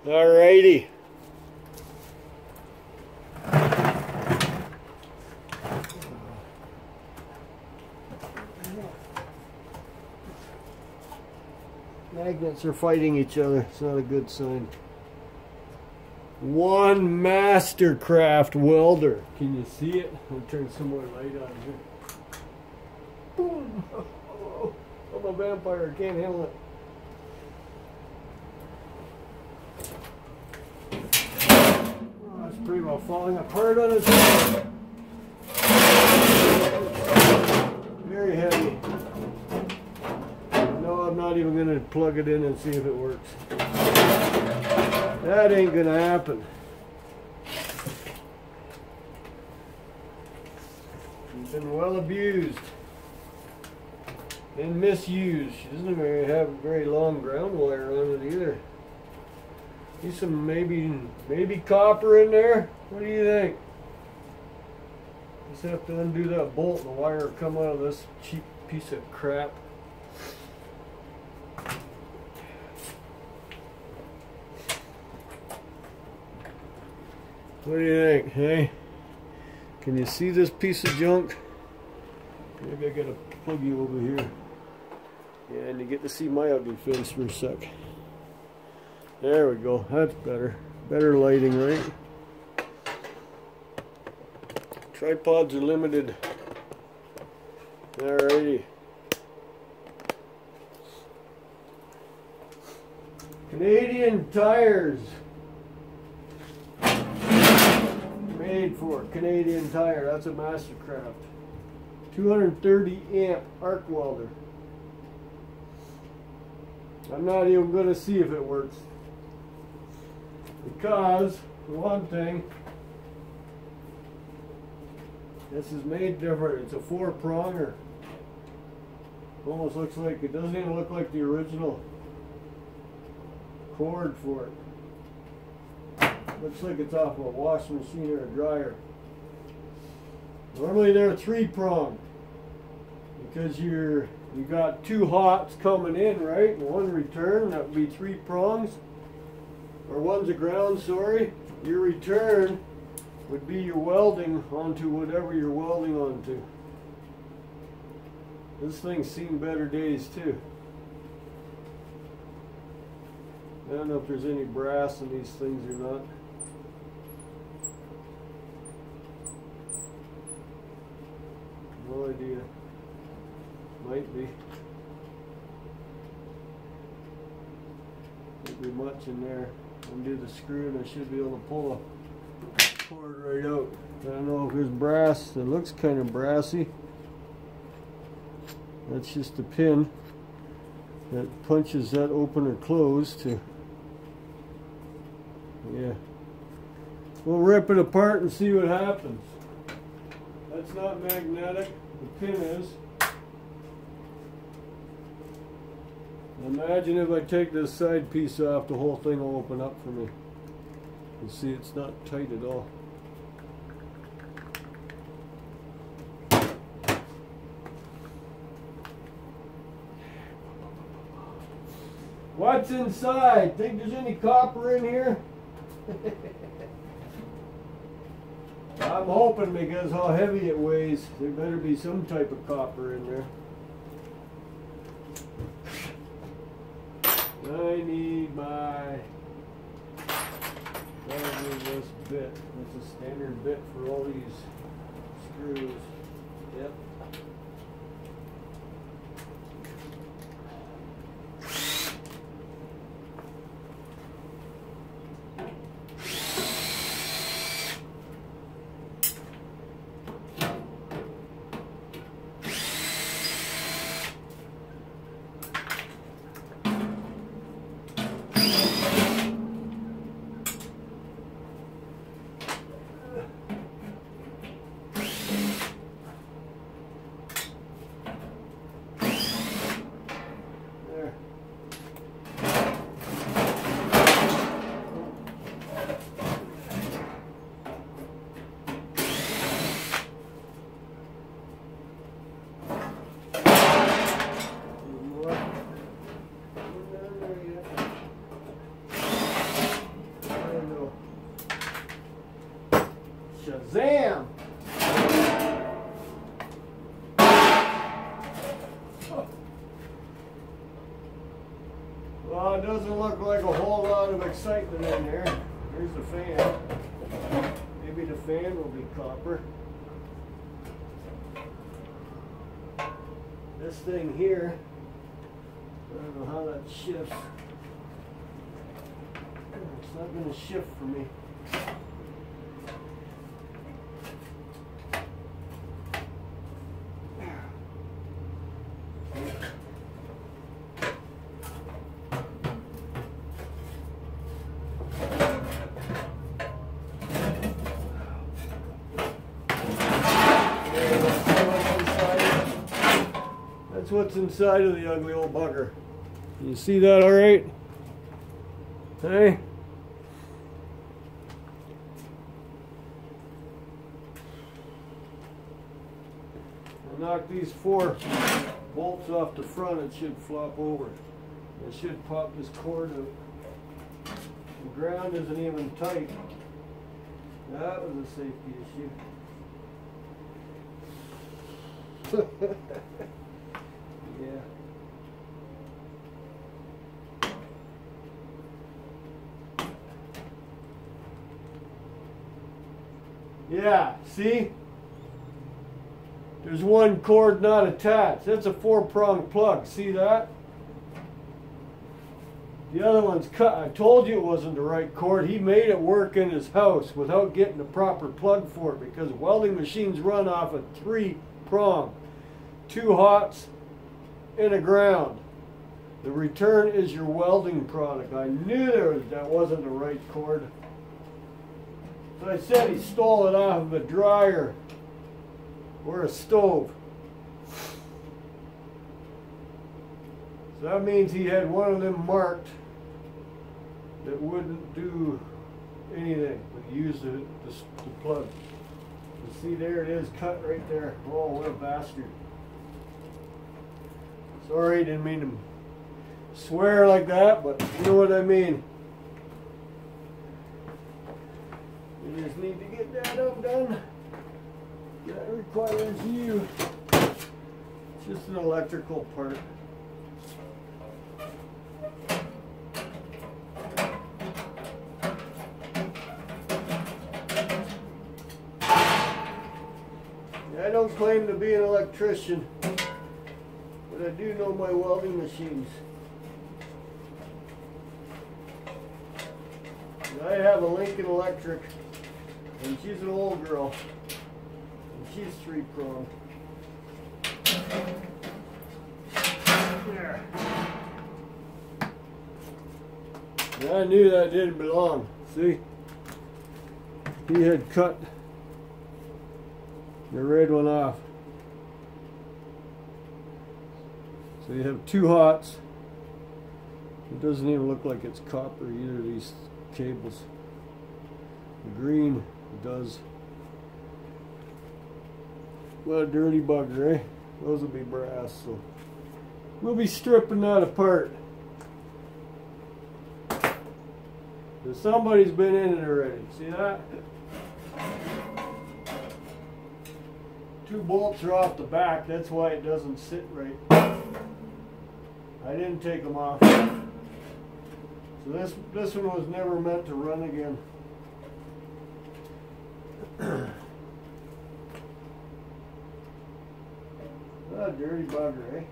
Alrighty. Magnets are fighting each other. It's not a good sign. One Mastercraft welder. Can you see it? I'll turn some more light on here. Boom! Oh, I'm a vampire. I can't handle it. Oh, it's pretty well falling apart on its own. Very heavy. No, I'm not even going to plug it in and see if it works. That ain't going to happen. It's been well abused and misused. She doesn't have very long ground wire on it either. See some maybe copper in there? What do you think? Just have to undo that bolt and the wire will come out of this cheap piece of crap. What do you think, hey? Can you see this piece of junk? Maybe I gotta plug you over here. Yeah, and you get to see my ugly face for a sec. There we go, that's better. Better lighting, right? Tripods are limited. Alrighty. Canadian tires. Made for Canadian Tire. That's a Mastercraft. 230 amp arc welder. I'm not even going to see if it works. Because, for one thing, this is made different. It's a 4-pronger. Almost looks like, it doesn't even look like the original cord for it. Looks like it's off a washing machine or a dryer. Normally they're 3-pronged because you got 2 hots coming in, right? And 1 return, that would be 3 prongs. Or one's a ground, sorry. Your return would be your welding onto whatever you're welding onto. This thing's seen better days too. I don't know if there's any brass in these things or not. No idea. Might be. Won't be much in there. Undo the screw and I should be able to pull the cord right out. I don't know if there's brass. It looks kind of brassy. That's just a pin that punches that open or close to. Yeah. We'll rip it apart and see what happens. That's not magnetic. The pin is. Imagine if I take this side piece off, the whole thing will open up for me. You see, it's not tight at all. What's inside? Think there's any copper in here? I'm hoping, because how heavy it weighs, there better be some type of copper in there. I need this bit. It's a standard bit for all these screws. Yep. Well, it doesn't look like a whole lot of excitement in there. Here's the fan. Maybe the fan will be copper. This thing here, I don't know how that shifts. It's not going to shift for me. That's what's inside of the ugly old bugger. You see that all right? Hey? I'll knock these 4 bolts off the front, it should flop over. It should pop this cord out. The ground isn't even tight. That was a safety issue. Yeah. Yeah, see? There's one cord not attached. That's a 4-prong plug. See that? The other one's cut. I told you it wasn't the right cord. He made it work in his house without getting the proper plug for it, because welding machines run off a 3-prong. 2 hots and a ground. The return is your welding product. I knew that wasn't the right cord. So I said he stole it off of a dryer or a stove. So that means he had one of them marked that wouldn't do anything, but he used it to plug. You see, there it is, cut right there. Oh, what a bastard. Sorry, didn't mean to swear like that, but you know what I mean. You just need to get that up done. That requires you. It's just an electrical part. I don't claim to be an electrician, but I do know my welding machines. And I have a Lincoln Electric, and she's an old girl, and she's 3-prong. There. And I knew that didn't belong. See? He had cut the red one off. So you have 2 hots. It doesn't even look like it's copper, either of these cables. The green does. What a dirty bugger, eh? Those will be brass, so we'll be stripping that apart. So somebody's been in it already. See that? 2 bolts are off the back, that's why it doesn't sit right. I didn't take them off. So this one was never meant to run again. Ah, dirty bugger, eh?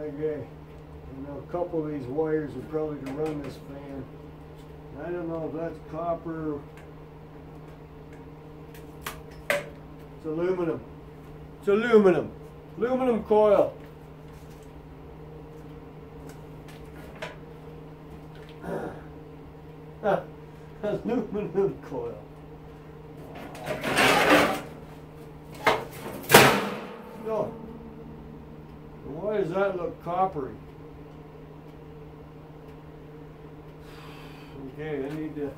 Okay. You know, a couple of these wires are probably to run this fan. I don't know if that's copper. It's aluminum. It's aluminum. Aluminum coil. Aluminum coil. No. Why does that look coppery? Okay, I need to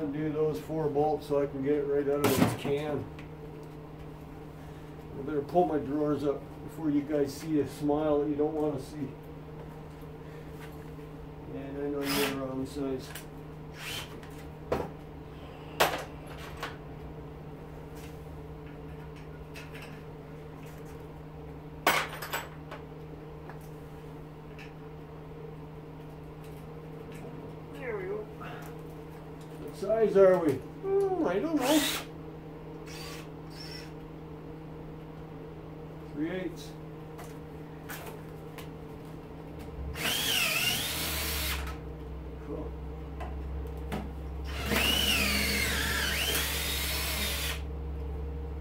undo those 4 bolts so I can get it right out of this can. I better pull my drawers up before you guys see a smile that you don't want to see. And I know you're the wrong size. What size are we? I don't know. 3/8. Cool.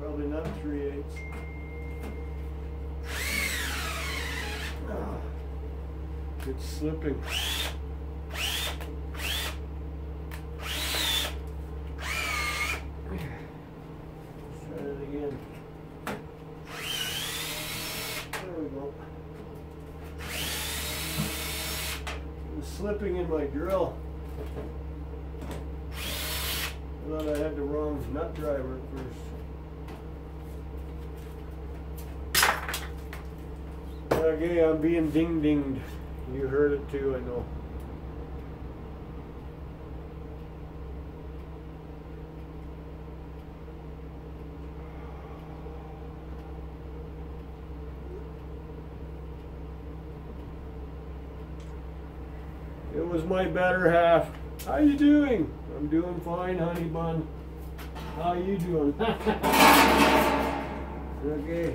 Probably not 3/8. It's slipping. Slipping in my drill. I thought I had the wrong nut driver at first. Okay, I'm being ding-dinged. You heard it too, I know. It was my better half. How you doing? I'm doing fine, honey bun. How you doing? Okay.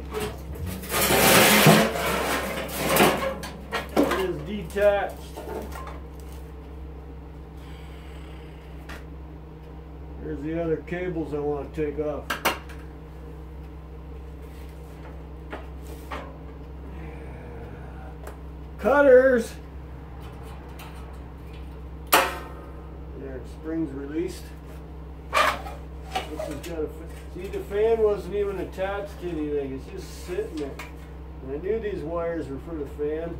It is detached. Here's the other cables I want to take off. Cutters! Springs released. This has got a, see, the fan wasn't even attached to anything, it's just sitting there. And I knew these wires were for the fan.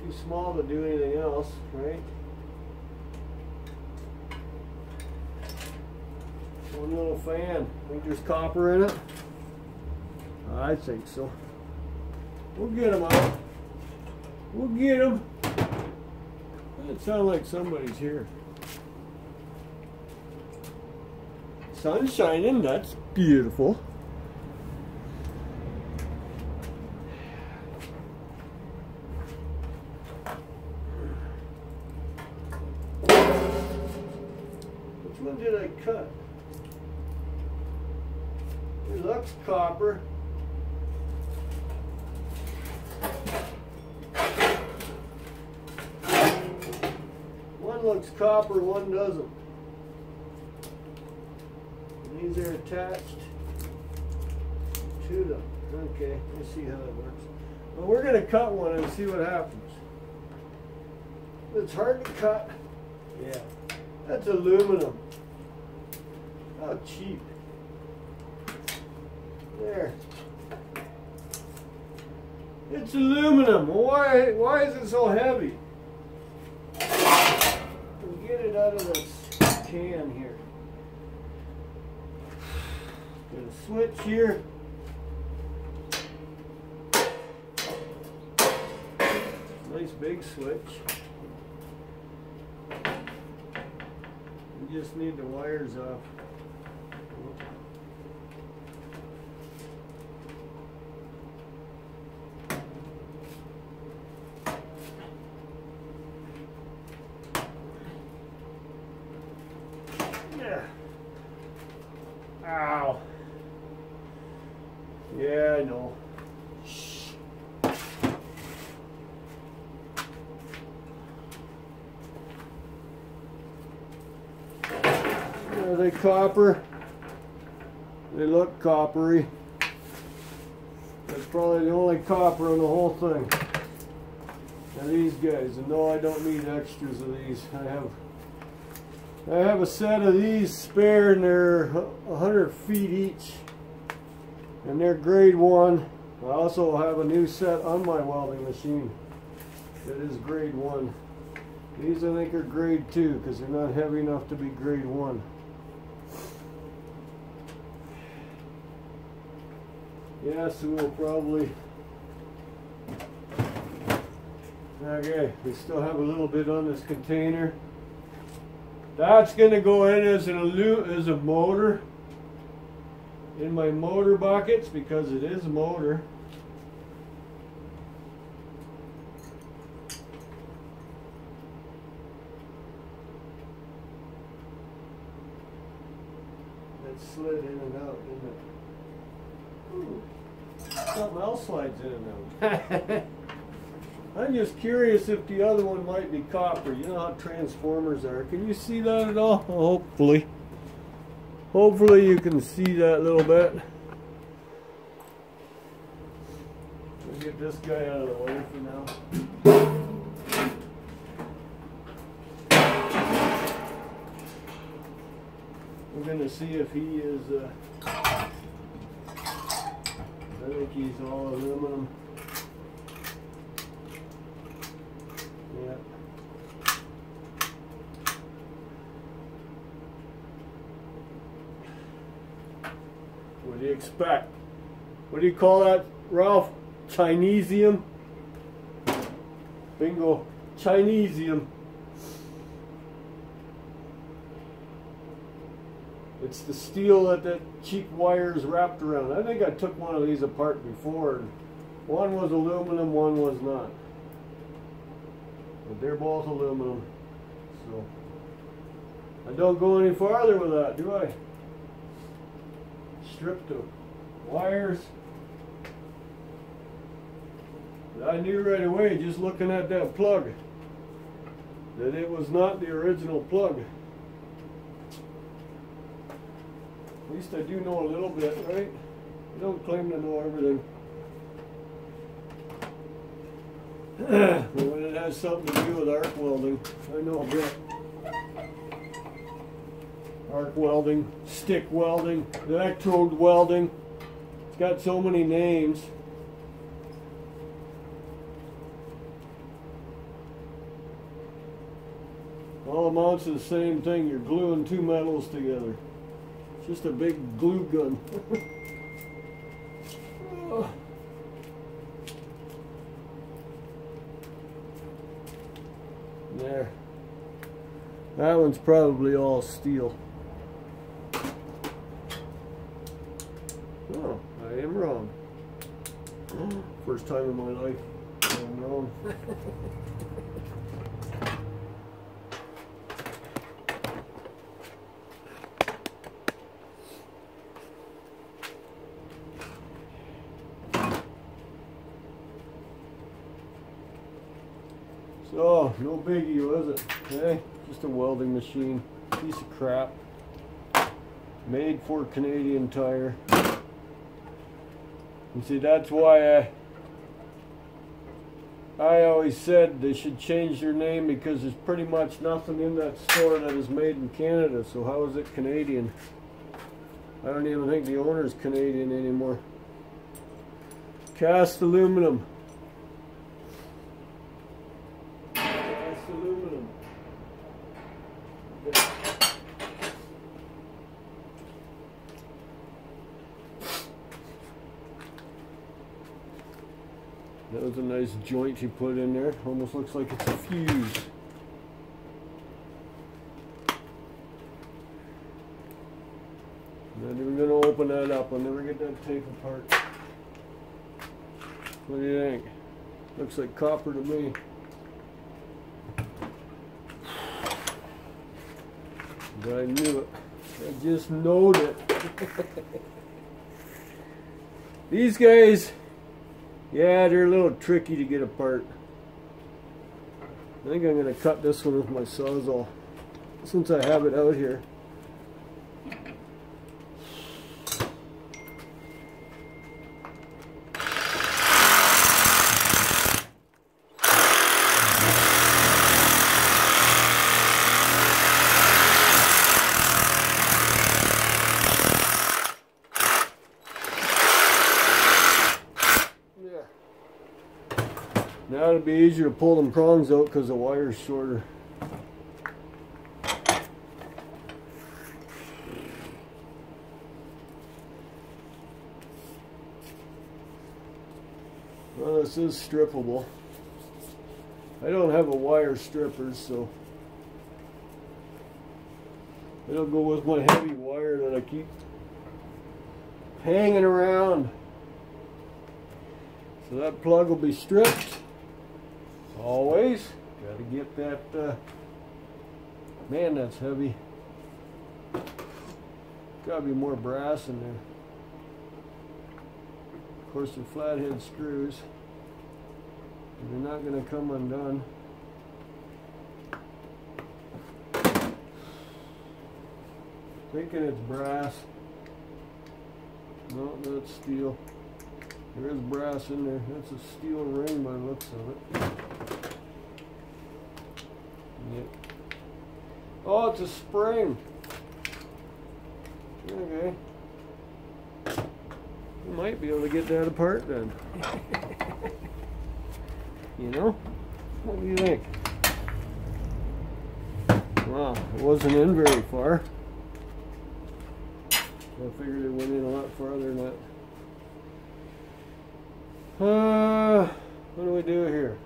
Too small to do anything else, right? One little fan. Think there's copper in it? I think so. We'll get them out. We'll get them. It sounds like somebody's here. Sun's shining, that's beautiful. Which one did I cut? It looks copper. One looks copper, one doesn't. And these are attached to them. Okay, let's see how that works. Well, we're going to cut one and see what happens. It's hard to cut. Yeah, that's aluminum. How cheap. There. It's aluminum. Why is it so heavy? Get it out of this can here. Got a switch here. Nice big switch. We just need the wires off. Ow. Yeah, I know. Are they copper? They look coppery. That's probably the only copper on the whole thing. Now these guys, and no, I don't need extras of these. I have a set of these spare, and they're 100 feet each, and they're grade 1. I also have a new set on my welding machine that is grade 1. These I think are grade 2 because they're not heavy enough to be grade 1. Yeah, so we'll probably... Okay, we still have a little bit on this container. That's going to go in as a motor in my motor buckets because it is a motor. It slid in and out, didn't it? Ooh, something else slides in and out. I'm just curious if the other one might be copper. You know how transformers are. Can you see that at all? Hopefully. Hopefully you can see that a little bit. We'll get this guy out of the way for now. We're going to see if he is, I think he's all aluminum. Yeah. What do you expect? What do you call that, Ralph? Chinesium? Bingo. Chinesium. It's the steel that the cheap wire is wrapped around. I think I took one of these apart before. And one was aluminum, one was not. But they're both aluminum. So I don't go any farther with that, do I? Strip the wires. I knew right away, just looking at that plug, that it was not the original plug. At least I do know a little bit, right? I don't claim to know everything. But when it has something to do with arc welding, I know a bit. Arc welding, stick welding, electrode welding. It's got so many names. All amounts to the same thing. You're gluing two metals together. It's just a big glue gun. There. That one's probably all steel. Oh, I am wrong. First time in my life I'm wrong. So, no biggie, was it? Okay, just a welding machine. Piece of crap. Made for Canadian Tire. You see, that's why I always said they should change their name, because there's pretty much nothing in that store that is made in Canada, so how is it Canadian? I don't even think the owner's Canadian anymore. Cast aluminum. Cast aluminum. Okay. That was a nice joint he put in there. Almost looks like it's a fuse. Not even going to open that up. I'll never get that tape apart. What do you think? Looks like copper to me. But I knew it. I just knowed it. These guys, yeah, they're a little tricky to get apart. I think I'm going to cut this one with my Sawzall, since I have it out here. Now it'll be easier to pull them prongs out because the wire's shorter. Well, this is strippable. I don't have a wire stripper, so it'll go with my heavy wire that I keep hanging around. So that plug will be stripped. Always gotta get that, man, that's heavy. Gotta be more brass in there. Of course, they're flathead screws. They're not going to come undone. Thinking it's brass. No, that's steel. There is brass in there. That's a steel ring by the looks of it. Yep. Oh, it's a spring. Okay. You might be able to get that apart then. You know? What do you think? Wow, it wasn't in very far. I figured it went in a lot farther than that. What do we do here?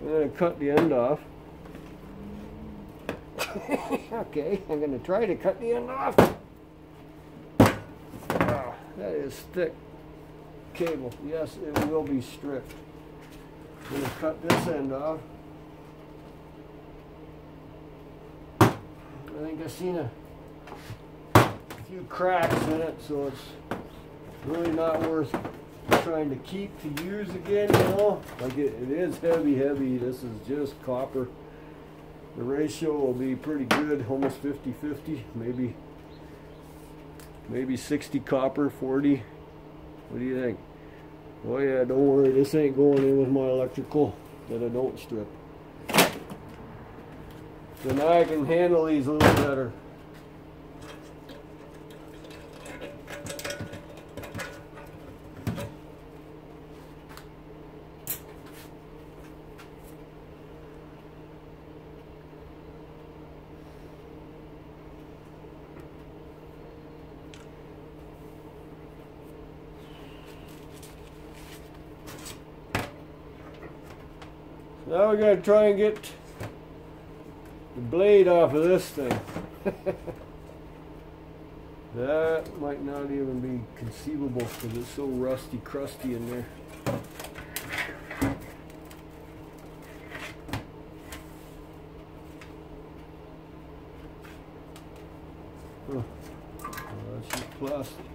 I'm going to cut the end off. Okay, I'm going to try to cut the end off. Wow, that is thick cable. Yes, it will be stripped. I'm going to cut this end off. I think I've seen a few cracks in it, so it's really not worth trying to keep to use again, you know. Like it is heavy. This is just copper. The ratio will be pretty good, almost 50-50, maybe 60 copper, 40. What do you think? Oh yeah, don't worry, this ain't going in with my electrical that I don't strip. So now I can handle these a little better. Now we gotta try and get the blade off of this thing. That might not even be conceivable because it's so rusty, crusty in there. Huh. Oh, that's just plastic.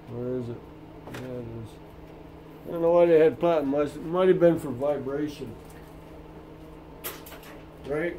Where is it? Yeah, it is. I don't know why they had platinum. It might have been for vibration. Right?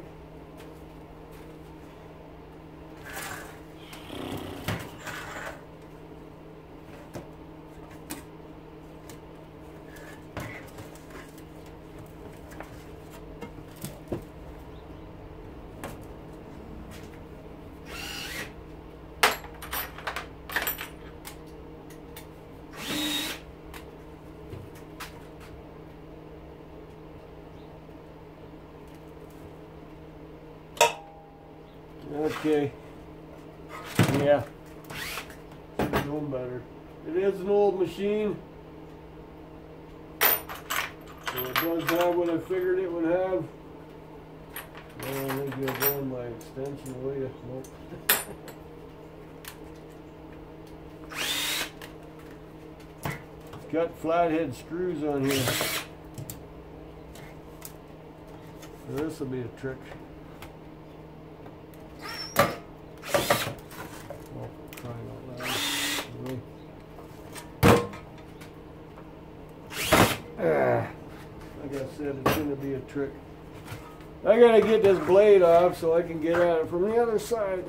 Okay. Yeah. Known better. It is an old machine. So it does have what I figured it would have. I don't think you'll go in by extension, will you? Nope. Got flathead screws on here. So this will be a trick. Like I said, it's going to be a trick. I got to get this blade off so I can get at it from the other side.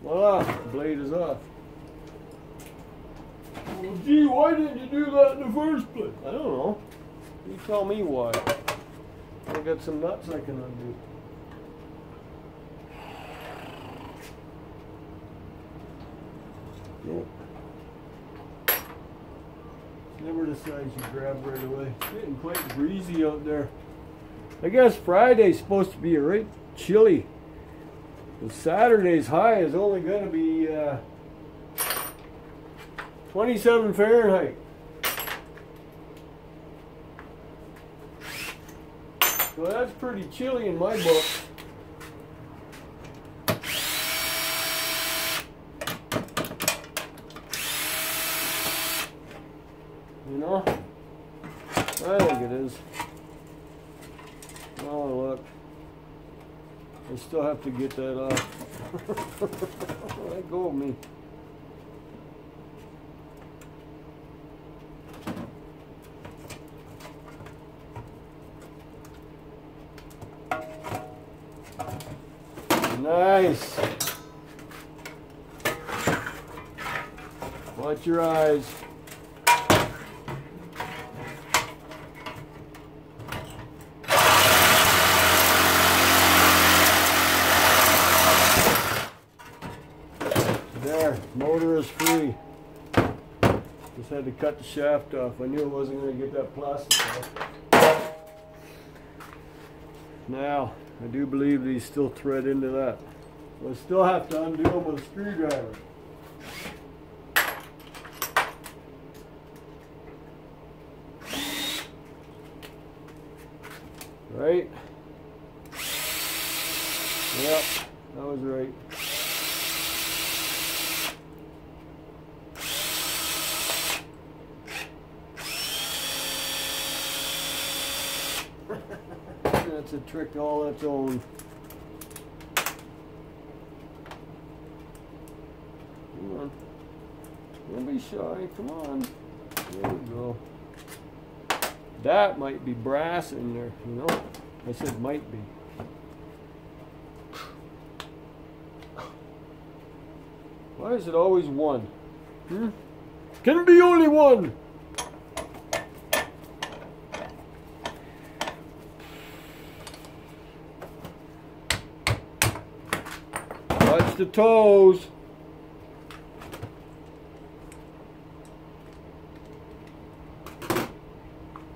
Voila, the blade is off. Well, gee, why didn't you do that in the first place? I don't know. You tell me why. I got some nuts I can undo. Nope. Never the size you grab right away. It's getting quite breezy out there. I guess Friday's supposed to be right chilly. And Saturday's high is only going to be 27 Fahrenheit. So that's pretty chilly in my book. I think it is. Oh, look. I still have to get that off. Let go of me. Nice. Watch your eyes. There, motor is free. Just had to cut the shaft off. I knew I wasn't going to get that plastic off. Now, I do believe these still thread into that. We'll still have to undo them with a screwdriver. Right? Yep, that was right. That's a trick all its own. Come on. Don't be shy. Come on. There we go. That might be brass in there, you know? I said might be. Why is it always one? Can it be only one? Watch the toes.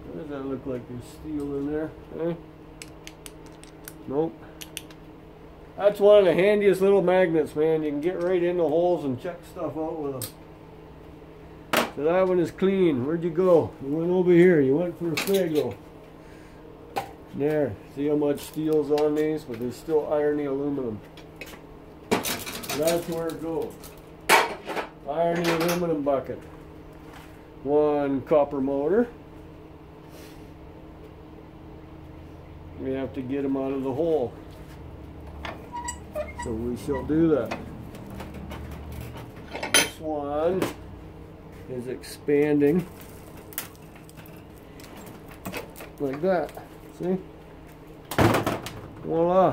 What does that look like? There's steel in there. Eh? Nope. That's one of the handiest little magnets, man. You can get right in the holes and check stuff out with them. So that one is clean. Where'd you go? You went over here. You went for a fago. There. See how much steel's on these? But there's still irony aluminum. That's where it goes. Irony aluminum bucket. One copper motor. We have to get them out of the hole. So we shall do that. This one is expanding like that. See? Voila.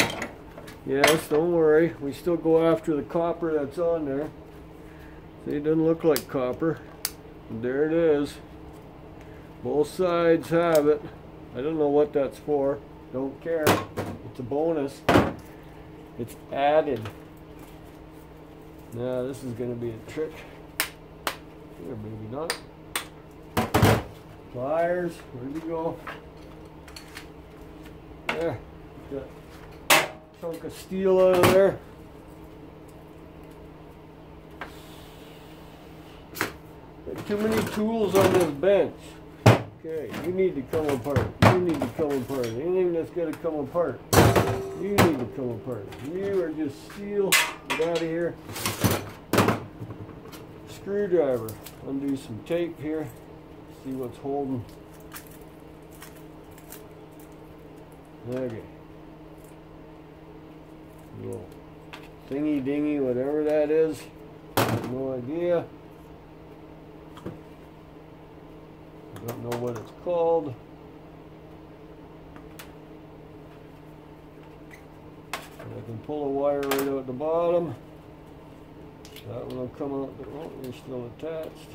Yes, don't worry. We still go after the copper that's on there. See, it doesn't look like copper. There it is. Both sides have it. I don't know what that's for. Don't care. It's a bonus. It's added. Now this is going to be a trick. Here, maybe not. Pliers. Where'd you go? There. Got a chunk of steel out of there. Got too many tools on this bench. Okay, you need to come apart. You need to come apart. Anything that's got to come apart, you need to come apart. You are just steel. Get out of here. Screwdriver. Undo some tape here. See what's holding. Okay. Little thingy dingy, whatever that is. I have no idea. I don't know what it's called. And I can pull a wire right out the bottom. That one will come out. Oh, they're still attached.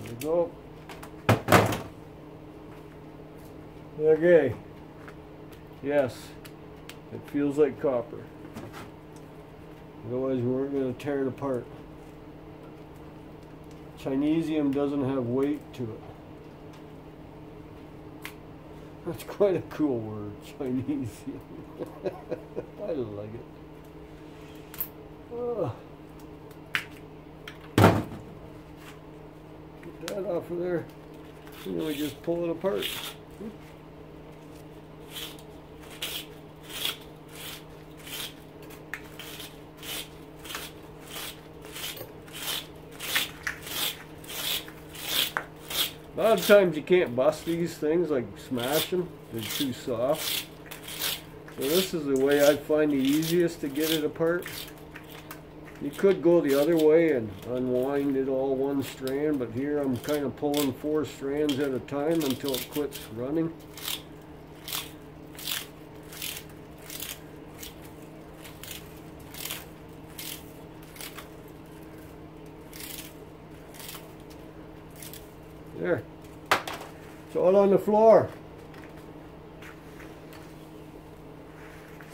There we go. Okay. Yes, it feels like copper. Otherwise, we weren't going to tear it apart. Chinessium doesn't have weight to it. That's quite a cool word, Chinessium. I like it. Get that off of there. And then we just pull it apart. A lot of times you can't bust these things, like smash them. They're too soft. So this is the way I find the easiest to get it apart. You could go the other way and unwind it all one strand, but here I'm kind of pulling 4 strands at a time until it quits running. There. It's all on the floor.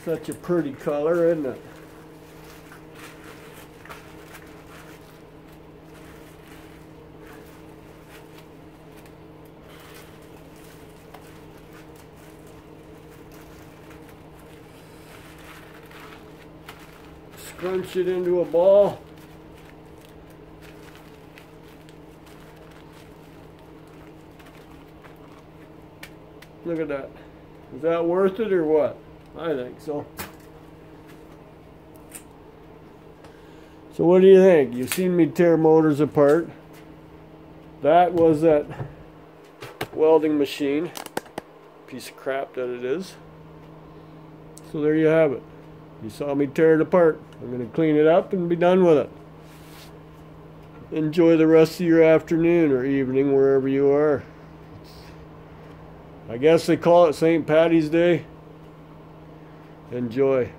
Such a pretty color, isn't it? Scrunch it into a ball. Look at that. Is that worth it or what? I think so. So what do you think? You've seen me tear motors apart. That was that welding machine. Piece of crap that it is. So there you have it. You saw me tear it apart. I'm going to clean it up and be done with it. Enjoy the rest of your afternoon or evening wherever you are. I guess they call it St. Patty's Day. Enjoy.